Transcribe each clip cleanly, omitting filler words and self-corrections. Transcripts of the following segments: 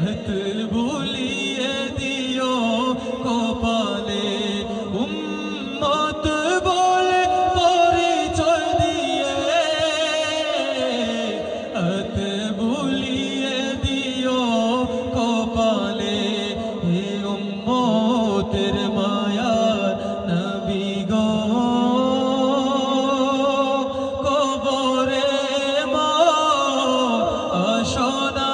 হাত বুলিয়ে দিও কপালে উম্মত বলে পরিচয় দিয়ে হাত বুলিয়ে দিও কপালে হে উম্মতের মায়ার নবী গো কবরে মা আসনা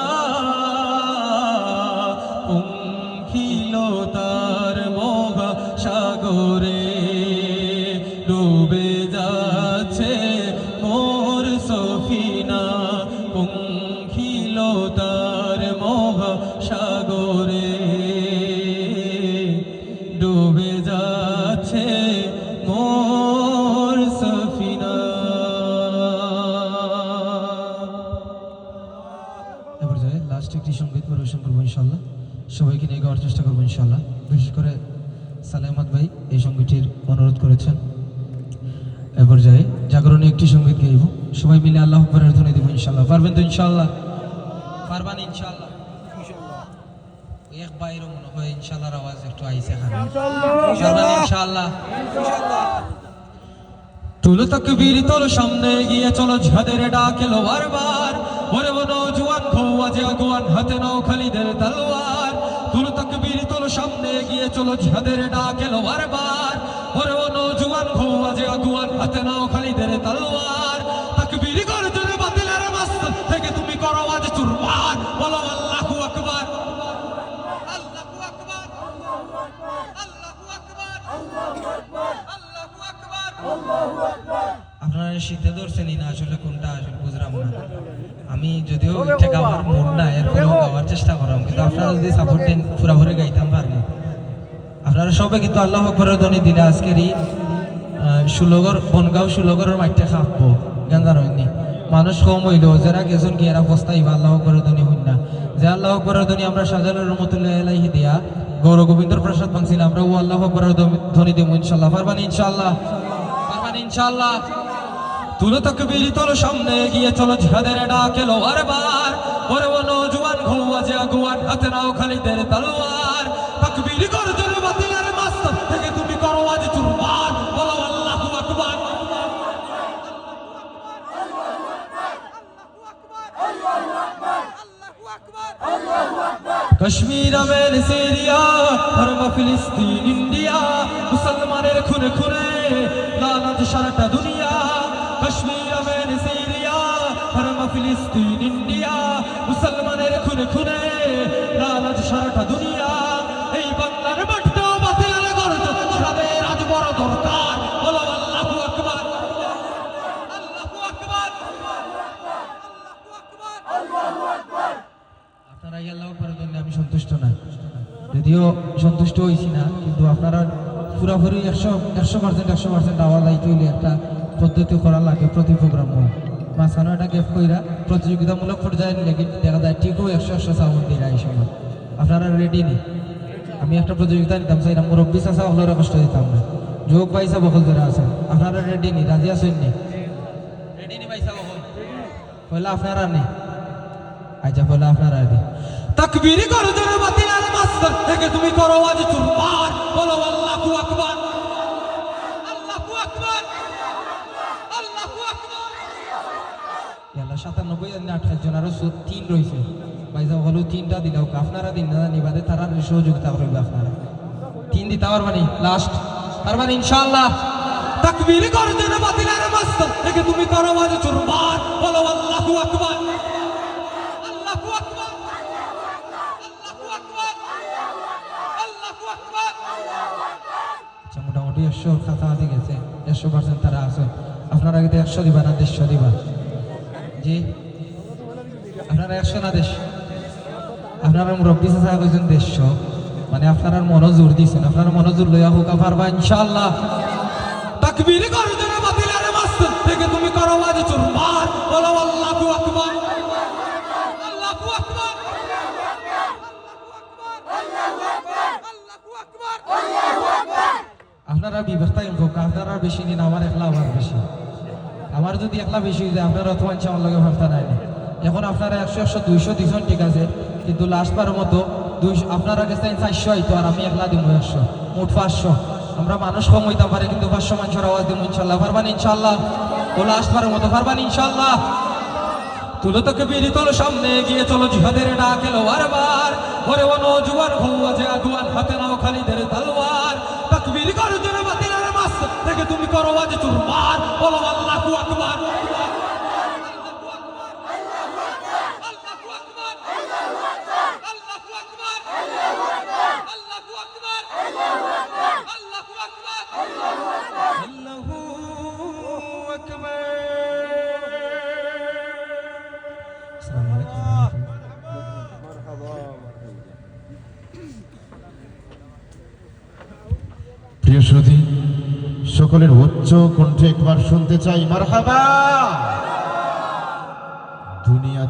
পঙ্খিল তার মহা সাগরে ডুবে যাচ্ছে মোর সফিনা পঙ্খিল তার মহা সাগরে ডুবে যাচ্ছে মোর সফিনা। এবার যাই লাস্ট একটি সঙ্গীত পরিবেশন করবো ইনশাল্লাহ, সবাইকে নিয়ে গাওয়ার চেষ্টা করবো ইনশাল্লাহ। বিশেষ করে সালেমাত ভাই এই সঙ্গীতটির অনুরোধ করেছেন। এবার যাই জাগরণে একটি সঙ্গীত গাইব, সবাই মিলে আল্লাহ আকবরের ধ্বনি দেবো ইনশাল্লাহ। পারবেন তো ইনশাল্লাহ? পারবেন ইনশাল্লাহ? এক বাইরও মনে হয় ইনশাল্লাহর আওয়াজ একটু আইছে ইনশাল্লাহ। তুলো তাকবীর তোলো সামনে গিয়ে চলো ঝাদের ডাকেলো বারবার ওরে নওজোয়ান খৌয়া যে আগুয়ান হাতে নাও খালিদের তলোয়ার। তুলো তাকবীর তোলো সামনে গিয়ে চলো ঝাদের ডাকেলো বারবার ওরে নওজোয়ান খৌয়া যে আগুয়ান হাতে নাও খালিদের তলোয়ার। তাকবীর গর্জন বাতিলের মাস্ত থেকে তুমি করো আজ চুরমার বলো আল্লাহু আকবার আল্লাহু আকবার আল্লাহু আকবার আল্লাহু আকবার আল্লাহু আকবার। আপনারা শীতে ধরছেনই না আসলে কোনটা আসলে বুঝলাম না। আমি যদিও এটা গাওয়ার মন না এরপরেও গাওয়ার চেষ্টা করলাম, কিন্তু আপনারা যদি সাপোর্ট দেন পুরাপুরি গাইতাম পারবো। আপনারা সবাই কিন্তু আল্লাহ আকবরের ধ্বনি দিলে আজকের এই ষোলগড় বনগাঁও ষোলগড়ের মাঠটা খাবো গান জানি মানুষ কম হইল যারা গেছেন কি এরা পস্তাইবা আল্লাহ আকবরের ধ্বনি হইন না যে আল্লাহ আকবরের ধ্বনি আমরা শাহজালাল রহমতুল্লাহ আলাইহি দিয়া গৌর গোবিন্দর প্রসাদ ভাঙছিল আমরা ও আল্লাহ আকবরের ধ্বনি দেবো ইনশাল্লাহ। পারবান ইনশাল্লাহ? পারবান ইনশাল্লাহ? তুলো তাকবীর তোলো সামনে গিয়ে চলো জিহাদের ডাকেলো বারবার ওরে ও নওজোয়ান খৌয়া যে আগুয়ান হাতে নাও খালিদের তলোয়ার। তাকবীর গর্জন বাতিলের মাস্ত থেকে তুমি করো আজ চুরমার বলো আল্লাহু আকবার কাশ্মীর আমের সিরিয়া ধর্ম ফিলিস্তিন ইন্ডিয়া মুসলমানের খুনে খুনে লানত সারাটা দুনিয়া। কাশ্মীর আমের সিরিয়া ধর্ম ফিলিস্তিন ইন্ডিয়া মুসলমানের খুনে খুনে লানত সারাটা দুনিয়া। এই বাংলার মাটিতেও বাতিলের গর্জন সাদের আজ বড় দরকার বলো আল্লাহু আকবার আল্লাহু আকবার আল্লাহু আকবার। আপনারা আল্লাহ আকবরের জন্য আমি সন্তুষ্ট না, যদিও সন্তুষ্ট হয়েছি না, কিন্তু আপনারা পুরাপুরি 100% আওয়াজ আইতে হইলে একটা পদ্ধতি করা লাগে প্রতি প্রোগ্রাম মাঝখানে একটা গ্যাপ কইরা প্রতিযোগিতামূলক পর্যায়ে লেগে দেখা যায় ঠিকও 100 সাউন্ড দিয়ে এই সময়। আপনারা রেডি নেই? আমি একটা প্রতিযোগিতা নিতাম চাই না, মুরব্বী চাষা হলেও কষ্ট দিতাম না, যোগ পাইসা বকল ধরে আছেন। আপনারা রেডি নেই? রাজি আছেন নি? রেডি নেই পাইসা বকল হইলে আপনারা নেই? আচ্ছা হইলে আপনারা রেডি। তাকবীর গর্জন বাতিলের মাস্ত থেকে তুমি করো আজ চুরমার বলো আল্লাহু আকবার আল্লাহু আকবার আল্লাহু আকবার। ইয়াল্লাহ 97 আর 28 জন আরো 3 রইছে ভাইসা হলো 3টা দিলাও আপনারা দিন না নিবাদে তারা সহযোগিতা করবে। আপনারা 3 দিতে পারবানি? লাস্ট পারবানি ইনশাআল্লাহ? তাকবীর গর্জন বাতিলের মাস্ত থেকে তুমি করো আজ চুরমার বলো আল্লাহু আকবার আল্লাহু আকবার আল্লাহু আকবার আল্লাহু আকবার। আচ্ছা মোটামুটি 100 কাছাকাছি গেছে, 100% তারা আছে। আপনারা আগে 100 দিবা না 150 দিবা? জি আপনারা 100 না 150? আপনারা মুরব্বী চাচা কইছেন 150, মানে আপনারা মনোজোর দিছেন, আপনারা মনোজোর লইয়া হোক পারবা ইনশাআল্লাহ। তাকবীর গর্জন বাতিলের মাস্ত থেকে তুমি করো আজ চুরমার বলো আল্লাহু আকবার আল্লাহু আকবার আপনারা বিবেকতা হোক, আপনারা বেশি নিন, আমার একলা আমার বেশি। আমার যদি একলা বেশি হয়ে যায় আপনারা অথবা আমার লগে ভাবতা নাই। এখন আপনারা 100 100 200 দিচ্ছেন ঠিক আছে, কিন্তু লাস্ট বারের মতো আপনারা কাছে 400 হইতো আর আমি একলা দিব 100, মোট 500। আমরা মানুষ কম হইতে পারে কিন্তু 500 মানুষের আওয়াজ দিব ইনশাল্লাহ। পারবান ইনশাল্লাহ? তো লাস্ট বারের মতো পারবান ইনশাল্লাহ? তুলো তোকে বিড়ি তোলো, সামনে গিয়ে চলো, জিহাদের ডাক এলো বারবার। ওরে ও নওজোয়ান হওয়া যে আগুয়ান, হাতে নাও খালিদের তলোয়ার। তাকবীর করো জোরে বাতিলের মাস থেকে, তুমি করো আজ চুরমার। বলো আল্লাহু আকবার। প্রিয় শ্রোতী, সকলের উচ্চ কণ্ঠে একবার শুনতে চাই মারহাবা। দুনিয়া